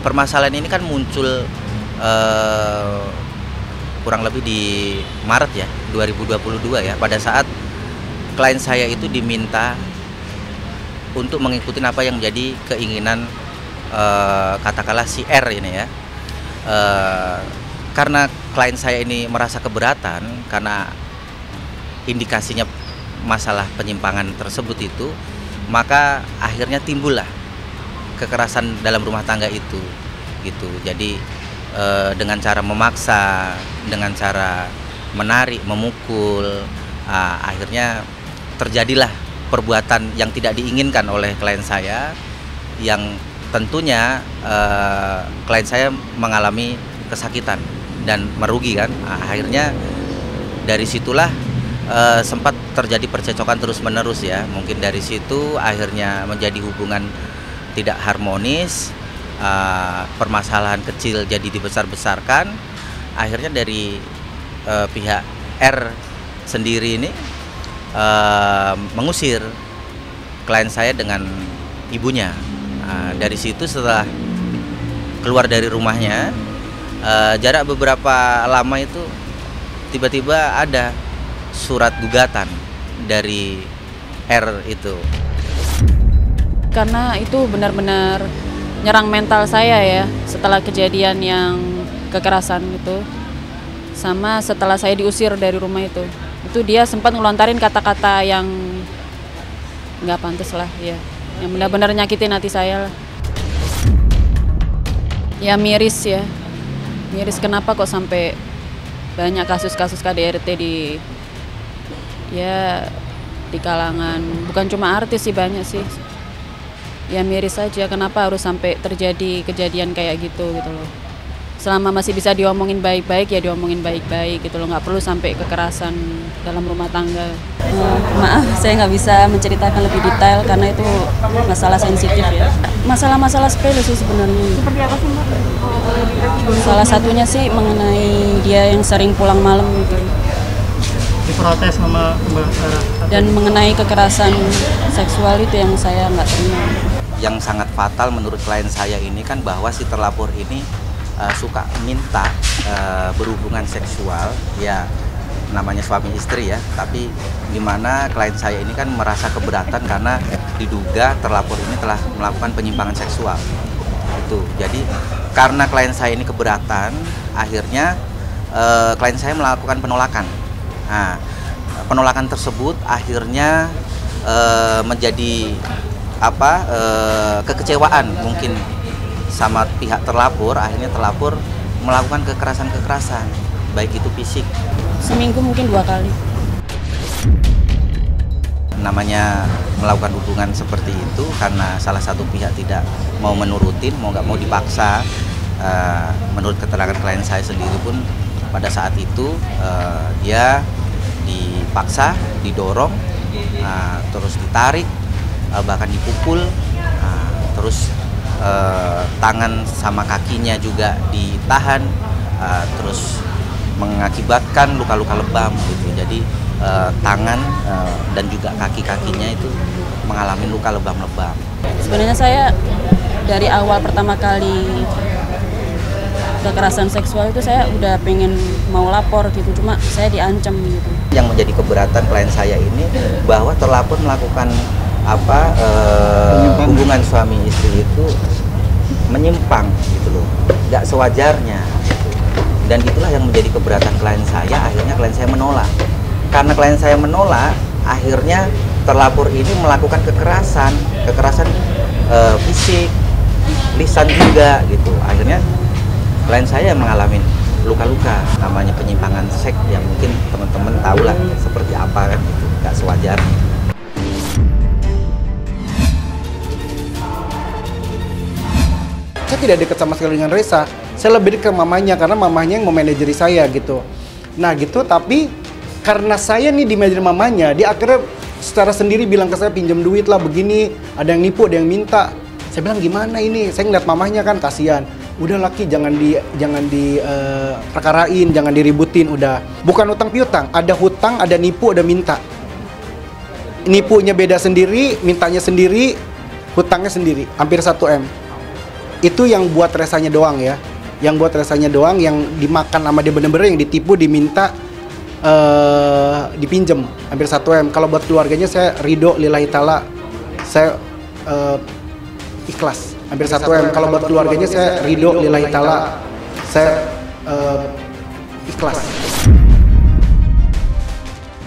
permasalahan ini kan muncul kurang lebih di Maret ya 2022 ya, pada saat klien saya itu diminta untuk mengikuti apa yang menjadi keinginan katakanlah si R ini ya. Karena klien saya ini merasa keberatan karena indikasinya masalah penyimpangan tersebut itu, maka akhirnya timbullah kekerasan dalam rumah tangga itu gitu. Jadi dengan cara memaksa, dengan cara menarik, memukul, akhirnya terjadilah perbuatan yang tidak diinginkan oleh klien saya, yang tentunya klien saya mengalami kesakitan dan merugi kan. Akhirnya dari situlah sempat terjadi percecokan terus-menerus ya. Mungkin dari situ akhirnya menjadi hubungan tidak harmonis, permasalahan kecil jadi dibesar-besarkan. Akhirnya dari pihak R sendiri ini mengusir klien saya dengan ibunya. Dari situ setelah keluar dari rumahnya, jarak beberapa lama itu tiba-tiba ada surat gugatan dari R itu. Karena itu benar-benar nyerang mental saya ya, setelah kejadian yang kekerasan itu, sama setelah saya diusir dari rumah itu dia sempat ngelontarin kata-kata yang nggak pantas lah ya, yang benar-benar nyakitin hati saya lah. Ya miris ya, miris kenapa kok sampai banyak kasus-kasus KDRT di kalangan, bukan cuma artis sih, banyak sih. Ya miris saja kenapa harus sampai terjadi kejadian kayak gitu loh. Selama masih bisa diomongin baik-baik ya diomongin baik-baik gitu loh, nggak perlu sampai kekerasan dalam rumah tangga. Maaf, saya nggak bisa menceritakan lebih detail karena itu masalah sensitif ya. Masalah-masalah sepele sih sebenarnya. Seperti apa sih Mbak? Salah satunya sih mengenai dia yang sering pulang malam gitu. Diprotes sama Mbak Sarah. Dan mengenai kekerasan seksual itu yang saya nggak terima. Yang sangat fatal menurut klien saya ini kan bahwa si terlapor ini suka minta berhubungan seksual, ya namanya suami istri ya, tapi dimana klien saya ini kan merasa keberatan karena diduga terlapor ini telah melakukan penyimpangan seksual itu. Jadi karena klien saya ini keberatan, akhirnya klien saya melakukan penolakan. Nah, penolakan tersebut akhirnya menjadi kekecewaan mungkin sama pihak terlapor. Akhirnya terlapor melakukan kekerasan-kekerasan, baik itu fisik. Seminggu mungkin 2 kali. Namanya melakukan hubungan seperti itu karena salah satu pihak tidak mau menurutin, mau nggak mau dipaksa. Menurut keterangan klien saya sendiri pun pada saat itu dia dipaksa, didorong, terus ditarik, bahkan dipukul, terus tangan sama kakinya juga ditahan, terus mengakibatkan luka-luka lebam gitu. Jadi tangan dan juga kaki-kakinya itu mengalami luka lebam-lebam. Sebenarnya saya dari awal pertama kali kekerasan seksual itu saya udah pengen mau lapor gitu, cuma saya diancam gitu. Yang menjadi keberatan klien saya ini bahwa terlapor melakukan hubungan suami istri itu menyimpang gitu loh, nggak sewajarnya gitu. Dan itulah yang menjadi keberatan klien saya. Akhirnya klien saya menolak. Karena klien saya menolak, akhirnya terlapor ini melakukan kekerasan fisik, lisan juga gitu. Akhirnya klien saya mengalami luka-luka, namanya penyimpangan seks yang mungkin teman-teman tahu lah seperti apa kan gitu, nggak sewajarnya. Saya tidak dekat sama sekali dengan Reza, saya lebih dekat ke mamanya karena mamanya yang memanajeri saya gitu. Nah gitu, tapi karena saya nih di manajer mamanya, dia akhirnya secara sendiri bilang ke saya pinjam duit lah begini, ada yang nipu, ada yang minta. Saya bilang gimana ini, saya ngeliat mamanya kan kasihan. Udah laki jangan di perkarain, jangan diributin, udah. Bukan utang piutang, ada hutang, ada nipu, ada minta. Nipunya beda sendiri, mintanya sendiri, hutangnya sendiri, hampir 1 M. Itu yang buat resanya doang ya. Yang buat resanya doang, yang dimakan sama dia bener-bener, yang ditipu, diminta dipinjem hampir 1 M. Kalau buat keluarganya saya ridho lillahi ta'ala, saya ikhlas hampir 1 M. Kalau buat keluarganya saya ridho lillahi ta'ala, saya ikhlas.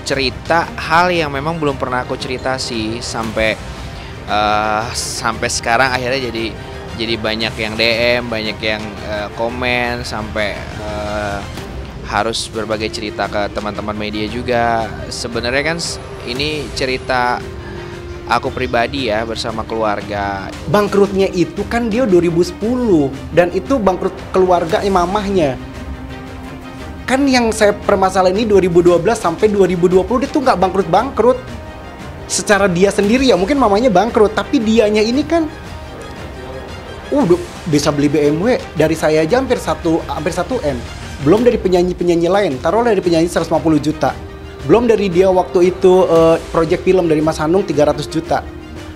Cerita hal yang memang belum pernah aku cerita sih, sampai sekarang akhirnya jadi banyak yang DM, banyak yang komen, sampai harus berbagai cerita ke teman-teman media juga. Sebenarnya kan ini cerita aku pribadi ya, bersama keluarga. Bangkrutnya itu kan dia 2010, dan itu bangkrut keluarga mamahnya. Kan yang saya permasalahan ini 2012 sampai 2020 dia tuh nggak bangkrut-bangkrut. Secara dia sendiri ya mungkin mamanya bangkrut, tapi dianya ini kan bisa beli BMW dari saya aja hampir 1 M. Belum dari penyanyi-penyanyi lain, taruhlah dari penyanyi 150 juta. Belum dari dia waktu itu project film dari Mas Hanung 300 juta.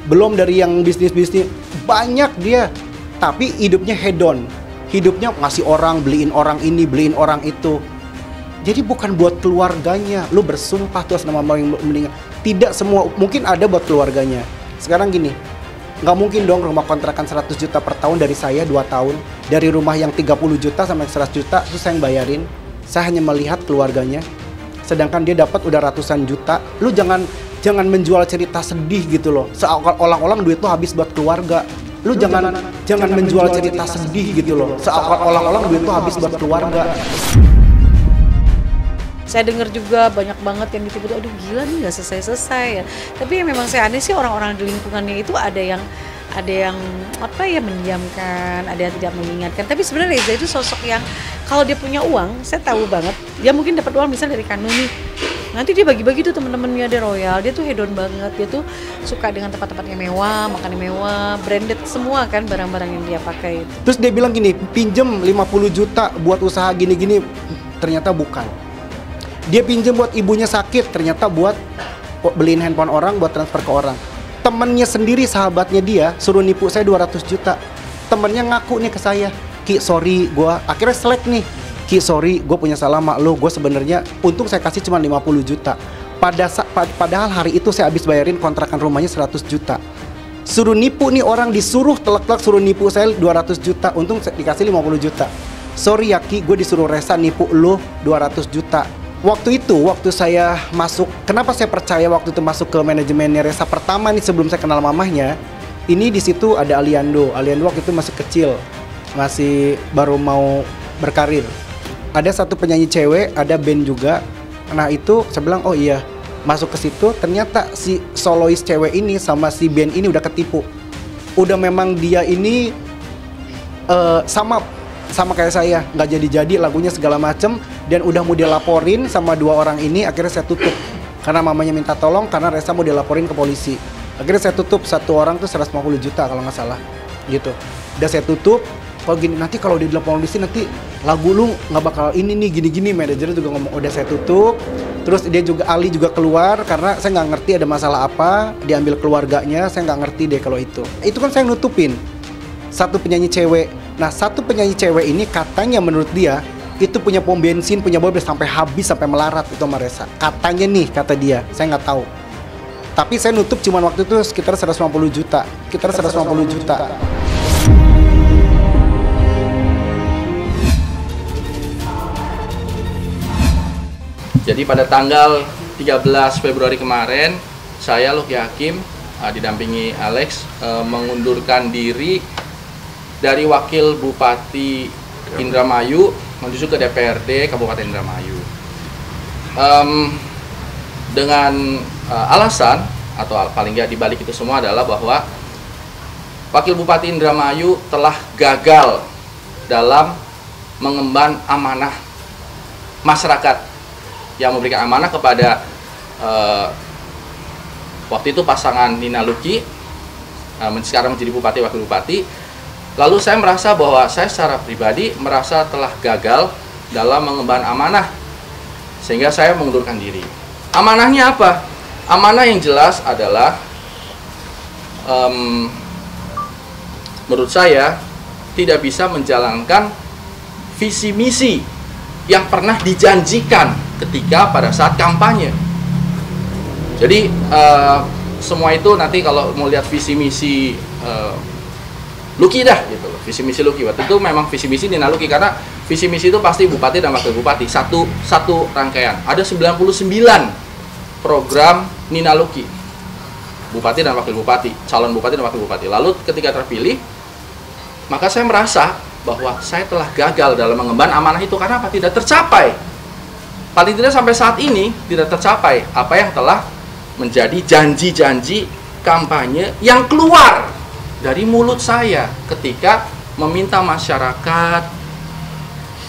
Belum dari yang bisnis-bisnis, banyak dia. Tapi hidupnya hedon. Hidupnya ngasih orang, beliin orang ini, beliin orang itu. Jadi bukan buat keluarganya. Lu bersumpah tuh sama orang yang meninggal. Tidak semua, mungkin ada buat keluarganya. Sekarang gini, nggak mungkin dong rumah kontrakan 100 juta per tahun dari saya 2 tahun. Dari rumah yang 30 juta sampai 100 juta, terus saya yang bayarin. Saya hanya melihat keluarganya. Sedangkan dia dapat udah ratusan juta. Lu jangan menjual cerita sedih gitu loh. Seolah-olah duit lu habis buat keluarga. Lu jangan menjual cerita sedih gitu loh. Seolah-olah duit lu habis buat keluarga. Saya dengar juga banyak banget yang ditipu, aduh gila nih nggak selesai-selesai ya. Tapi yang memang saya aneh sih orang-orang di lingkungannya itu ada yang apa ya, mendiamkan, ada yang tidak mengingatkan. Tapi sebenarnya Reza itu sosok yang kalau dia punya uang, saya tahu banget dia mungkin dapat uang misalnya dari Kanu nih, nanti dia bagi-bagi tuh temen-temennya, dia royal, dia tuh hedon banget, dia tuh suka dengan tempat-tempatnya mewah, makannya mewah, branded semua kan barang-barang yang dia pakai itu. Terus dia bilang gini, pinjem 50 juta buat usaha gini-gini, ternyata bukan. Dia pinjem buat ibunya sakit, ternyata buat beliin handphone orang, buat transfer ke orang. Temennya sendiri, sahabatnya dia, suruh nipu saya 200 juta. Temennya ngaku nih ke saya, Ki sorry, gue akhirnya selek nih. Ki sorry, gue punya salah sama lo, gue sebenarnya untung saya kasih cuma 50 juta. Padahal hari itu saya habis bayarin kontrakan rumahnya 100 juta. Suruh nipu nih orang, disuruh telak-telak suruh nipu saya 200 juta, untung dikasih 50 juta. Sorry ya Ki, gue disuruh Resa nipu lo 200 juta. Waktu saya masuk, kenapa saya percaya waktu itu masuk ke manajemennya Resa pertama nih sebelum saya kenal mamahnya, ini di situ ada Aliando waktu itu masih kecil, masih baru mau berkarir. Ada satu penyanyi cewek, ada band juga. Nah itu saya bilang oh iya, masuk ke situ ternyata si solois cewek ini sama si band ini udah ketipu. Udah memang dia ini sama kayak saya, nggak jadi lagunya segala macem, dan udah mau dilaporin sama 2 orang ini. Akhirnya saya tutup karena mamanya minta tolong, karena Resa mau dilaporin ke polisi. Akhirnya saya tutup, 1 orang tuh 150 juta kalau nggak salah gitu. Udah saya tutup. Kalau gini, nanti kalau di polisi nanti lagu lu nggak bakal ini nih gini-gini. Manajernya juga ngomong udah saya tutup. Terus dia juga, Ali juga keluar karena saya nggak ngerti ada masalah apa, diambil keluarganya. Saya nggak ngerti deh kalau itu kan saya nutupin satu penyanyi cewek. Nah, satu penyanyi cewek ini katanya menurut dia itu punya pom bensin, punya mobil sampai habis, sampai melarat itu sama Resa. Katanya nih, kata dia, saya nggak tahu. Tapi saya nutup cuman waktu itu sekitar 150 juta. Jadi pada tanggal 13 Februari kemarin, saya Luki Hakim didampingi Alex mengundurkan diri dari Wakil Bupati Indramayu menuju ke DPRD Kabupaten Indramayu. Dengan alasan, atau paling nggak dibalik itu semua adalah bahwa Wakil Bupati Indramayu telah gagal dalam mengemban amanah masyarakat yang memberikan amanah kepada waktu itu pasangan Nina Luki, sekarang menjadi Bupati Wakil Bupati. Lalu saya merasa bahwa saya secara pribadi merasa telah gagal dalam mengemban amanah, sehingga saya mengundurkan diri. Amanahnya apa? Amanah yang jelas adalah menurut saya tidak bisa menjalankan visi misi yang pernah dijanjikan ketika pada saat kampanye. Jadi semua itu nanti kalau mau lihat visi misi Luki dah gitu loh, visi misi Luki. Waktu itu memang visi misi Nina Luki, karena visi misi itu pasti bupati dan wakil bupati satu rangkaian. Ada 99 program Nina Luki, bupati dan wakil bupati, calon bupati dan wakil bupati. Lalu ketika terpilih, maka saya merasa bahwa saya telah gagal dalam mengemban amanah itu. Karena apa? Tidak tercapai. Paling tidak sampai saat ini tidak tercapai apa yang telah menjadi janji-janji kampanye yang keluar dari mulut saya ketika meminta masyarakat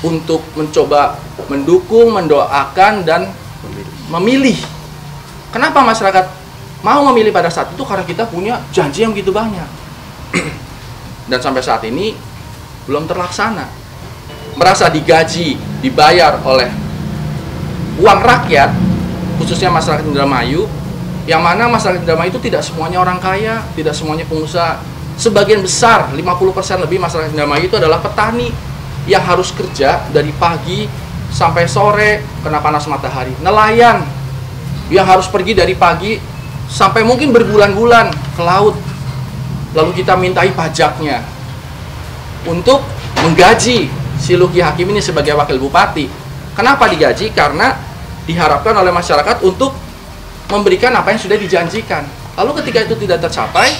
untuk mencoba mendukung, mendoakan, dan memilih. Kenapa masyarakat mau memilih pada saat itu? Karena kita punya janji yang begitu banyak. Dan sampai saat ini belum terlaksana. Merasa digaji, dibayar oleh uang rakyat, khususnya masyarakat Indramayu, yang mana masyarakat Indramayu itu tidak semuanya orang kaya, tidak semuanya pengusaha. Sebagian besar, 50% lebih masyarakat Indramayu itu adalah petani yang harus kerja dari pagi sampai sore kena panas matahari. Nelayan yang harus pergi dari pagi sampai mungkin berbulan-bulan ke laut. Lalu kita mintai pajaknya untuk menggaji si Luki Hakim ini sebagai wakil bupati. Kenapa digaji? Karena diharapkan oleh masyarakat untuk memberikan apa yang sudah dijanjikan. Lalu ketika itu tidak tercapai,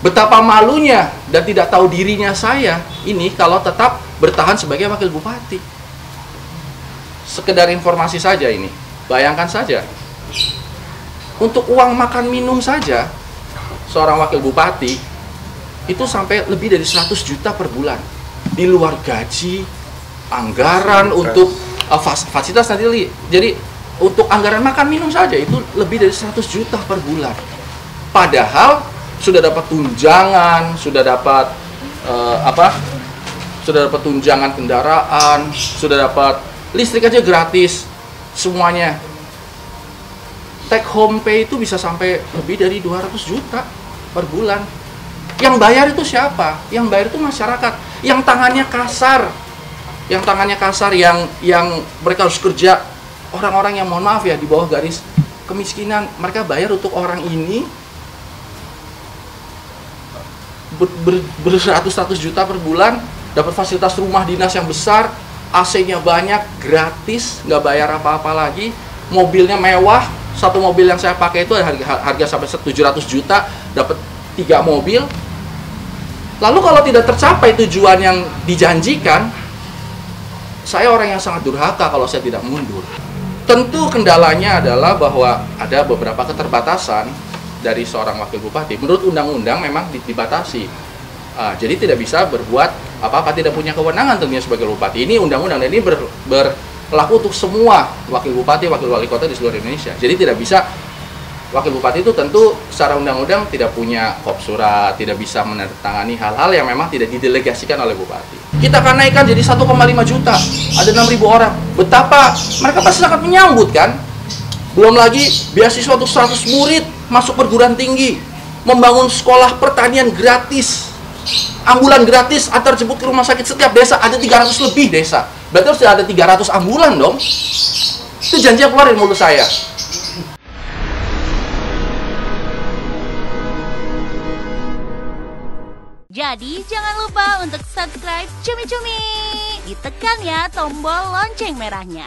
betapa malunya dan tidak tahu dirinya saya ini kalau tetap bertahan sebagai wakil bupati. Sekedar informasi saja ini. Bayangkan saja, untuk uang makan minum saja seorang wakil bupati itu sampai lebih dari 100 juta per bulan. Di luar gaji, anggaran untuk fasilitas nanti. Jadi untuk anggaran makan minum saja itu lebih dari 100 juta per bulan. Padahal sudah dapat tunjangan, sudah dapat sudah dapat tunjangan kendaraan, sudah dapat listrik aja gratis, semuanya. Take home pay itu bisa sampai lebih dari 200 juta per bulan. Yang bayar itu siapa? Yang bayar itu masyarakat. Yang tangannya kasar, yang mereka harus kerja. Orang-orang yang mohon maaf ya di bawah garis kemiskinan, mereka bayar untuk orang ini beratus-ratus juta per bulan, dapat fasilitas rumah dinas yang besar, AC-nya banyak, gratis, nggak bayar apa-apa lagi, mobilnya mewah. Satu mobil yang saya pakai itu harga sampai 700 juta, dapat 3 mobil. Lalu kalau tidak tercapai tujuan yang dijanjikan, saya orang yang sangat durhaka kalau saya tidak mundur. Tentu kendalanya adalah bahwa ada beberapa keterbatasan dari seorang wakil bupati. Menurut undang-undang memang dibatasi. Jadi tidak bisa berbuat apa-apa, tidak punya kewenangan tentunya sebagai bupati. Ini undang-undang, dan ini berlaku untuk semua wakil bupati, wakil wali kota di seluruh Indonesia. Jadi tidak bisa, wakil bupati itu tentu secara undang-undang tidak punya kop surat, tidak bisa menandatangani hal-hal yang memang tidak didelegasikan oleh bupati. Kita akan naikkan jadi 1,5 juta, ada 6.000 orang. Betapa mereka pasti sangat menyambut kan? Belum lagi beasiswa untuk 100 murid masuk perguruan tinggi, membangun sekolah pertanian gratis, ambulan gratis, antar jemput ke rumah sakit setiap desa, ada 300 lebih desa. Berarti harus ada 300 ambulan dong. Itu janji yang keluar dari mulut saya. Jadi jangan lupa untuk subscribe Cumi Cumi. Ditekan ya tombol lonceng merahnya.